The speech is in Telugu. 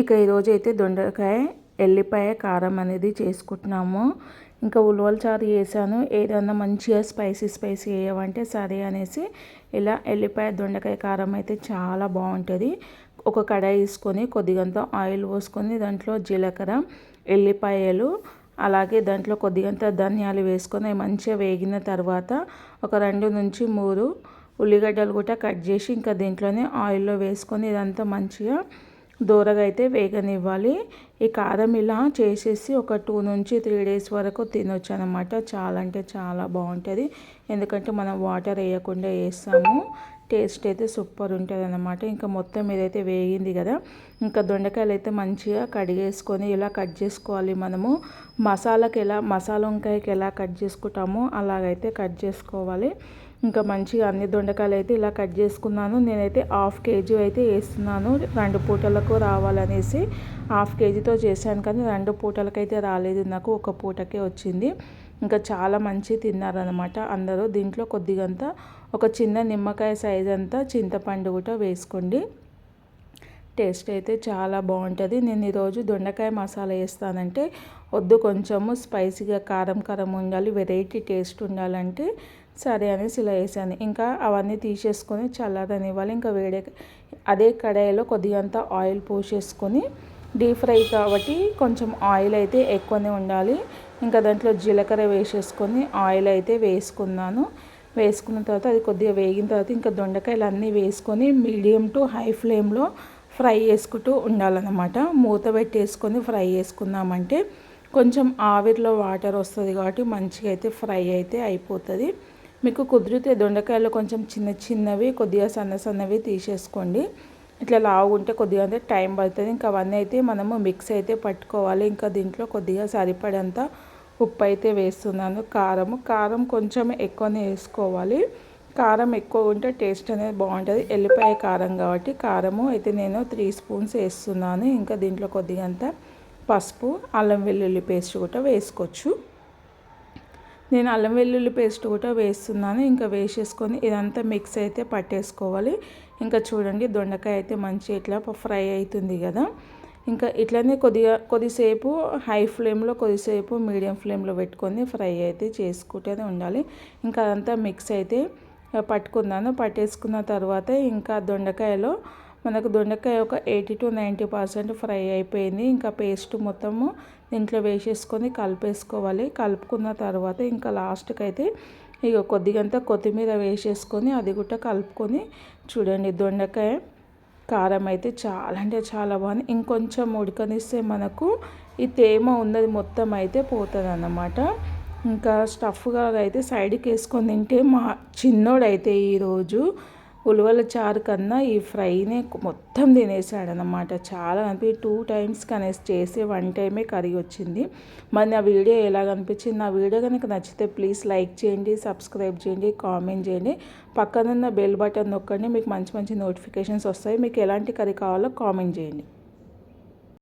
ఇక ఈరోజు అయితే దొండకాయ ఎల్లిపాయ కారం అనేది చేసుకుంటున్నాము. ఇంకా ఉలవల చారు చేశాను. ఏదన్నా మంచిగా స్పైసీ వేయమంటే సరే అనేసి ఇలా ఎల్లిపాయ దొండకాయ కారం అయితే చాలా బాగుంటుంది. ఒక కడాయి తీసుకొని కొద్దిగంత ఆయిల్ పోసుకొని దాంట్లో జీలకర్ర, ఎల్లిపాయలు, అలాగే దాంట్లో కొద్దిగంత ధనియాలు వేసుకొని మంచిగా వేగిన తర్వాత ఒక 2 నుంచి 3 ఉల్లిగడ్డలు కూడా కట్ చేసి ఇంకా దీంట్లోనే ఆయిల్లో వేసుకొని ఇదంతా మంచిగా దూరగా అయితే వేగనివ్వాలి. ఈ కారం ఇలా చేసేసి ఒక 2 నుంచి 3 డేస్ వరకు తినొచ్చు అనమాట. చాలా అంటే చాలా బాగుంటుంది. ఎందుకంటే మనం వాటర్ వేయకుండా వేస్తాము. టేస్ట్ అయితే సూపర్ ఉంటుంది అన్నమాట. ఇంకా మొత్తం ఇదైతే వేగింది కదా, ఇంకా దొండకాయలు అయితే మంచిగా కడిగేసుకొని ఇలా కట్ చేసుకోవాలి. మనము మసాలా వంకాయకి ఎలా కట్ చేసుకుంటామో అలాగైతే కట్ చేసుకోవాలి. ఇంకా మంచిగా అన్ని దొండకాయలు అయితే ఇలా కట్ చేసుకున్నాను. నేనైతే 1/2 kg అయితే వేస్తున్నాను. 2 పూటలకు రావాలనేసి 1/2 kgతో చేశాను, కానీ 2 పూటలకైతే రాలేదు, నాకు ఒక పూటకే వచ్చింది. ఇంకా చాలా మంచి తిన్నారనమాట అందరూ. దీంట్లో కొద్దిగంత ఒక చిన్న నిమ్మకాయ సైజ్ అంతా చింతపండు కూడా వేసుకోండి. టేస్ట్ అయితే చాలా బాగుంటుంది. నేను ఈరోజు దొండకాయ మసాలా వేస్తానంటే వద్దు, కొంచెము స్పైసీగా కారం ఉండాలి, వెరైటీ టేస్ట్ ఉండాలంటే సరే అనేసి ఇలా వేసాను. ఇంకా అవన్నీ తీసేసుకొని చల్లారనివ్వాలి. ఇంకా అదే కడాయిలో కొద్దిగంత ఆయిల్ పోసేసుకొని, డీప్ ఫ్రై కాబట్టి కొంచెం ఆయిల్ అయితే ఎక్కువనే ఉండాలి. ఇంకా దాంట్లో జీలకర్ర వేసేసుకొని ఆయిల్ అయితే వేసుకున్నాను. వేసుకున్న తర్వాత అది కొద్దిగా వేగిన తర్వాత ఇంకా దొండకాయలు అన్నీ వేసుకొని మీడియం టు హై ఫ్లేమ్లో ఫ్రై చేసుకుంటూ ఉండాలన్నమాట. మూత పెట్టేసుకొని ఫ్రై చేసుకున్నామంటే కొంచెం ఆవిరిలో వాటర్ వస్తుంది కాబట్టి మంచిగా అయితే ఫ్రై అయితే అయిపోతుంది. మీకు కుదిరితే దొండకాయలు కొంచెం చిన్నవి కొద్దిగా సన్నవి తీసేసుకోండి. ఇట్లా లావుంటే కొద్దిగా అంటే టైం పడుతుంది. ఇంకా అవన్నీ అయితే మనము మిక్స్ అయితే పట్టుకోవాలి. ఇంకా దీంట్లో కొద్దిగా సరిపడంత ఉప్పు అయితే వేస్తున్నాను. కారం కొంచెం ఎక్కువనే వేసుకోవాలి. కారం ఎక్కువ ఉంటే టేస్ట్ అనేది బాగుంటుంది. ఎల్లిపాయ కారం కాబట్టి కారము అయితే నేను 3 స్పూన్స్ వేస్తున్నాను. ఇంకా దీంట్లో కొద్దిగంత పసుపు, అల్లం వెల్లుల్లి పేస్ట్ కూడా వేసుకోవచ్చు. నేను అల్లం వెల్లుల్లి పేస్ట్ కూడా వేస్తున్నాను. ఇంకా వేసేసుకొని ఇదంతా మిక్స్ అయితే పట్టేసుకోవాలి. ఇంకా చూడండి దొండకాయ అయితే మంచి ఇట్లా ఫ్రై అవుతుంది కదా. ఇంకా ఇట్లనే కొద్దిసేపు హై ఫ్లేమ్లో, కొద్దిసేపు మీడియం ఫ్లేమ్లో పెట్టుకొని ఫ్రై అయితే చేసుకుంటూనే ఉండాలి. ఇంకా అదంతా మిక్స్ అయితే పట్టేసుకున్న తర్వాత ఇంకా దొండకాయలో మనకు దొండకాయ ఒక 80 to 90% ఫ్రై అయిపోయింది. ఇంకా పేస్ట్ మొత్తము దీంట్లో వేసేసుకొని కలిపేసుకోవాలి. కలుపుకున్న తర్వాత ఇంకా లాస్ట్కి అయితే ఇక కొద్దిగంత కొత్తిమీర వేసేసుకొని అది కూడా కలుపుకొని చూడండి. దొండకాయ కారం అయితే చాలా అంటే చాలా బాగుంది. ఇంకొంచెం ఉడకనిస్తే మనకు ఈ తేమ ఉన్నది మొత్తం అయితే పోతుంది అన్నమాట. ఇంకా స్టఫ్గా అయితే సైడ్కి వేసుకొని తింటే మా చిన్నోడైతే ఈరోజు ఉలవల చారు కన్నా ఈ ఫ్రైనే మొత్తం తినేసాడనమాట. చాలా 2 times కనేసి చేసి 1 time కర్రీ వచ్చింది. మరి నా వీడియో ఎలాగ అనిపించింది? నా వీడియో కనుక నచ్చితే ప్లీజ్ లైక్ చేయండి, సబ్స్క్రైబ్ చేయండి, కామెంట్ చేయండి. పక్కనున్న బెల్ బటన్ నొక్కండి. మీకు మంచి నోటిఫికేషన్స్ వస్తాయి. మీకు ఎలాంటి కర్రీ కావాలో కామెంట్ చేయండి.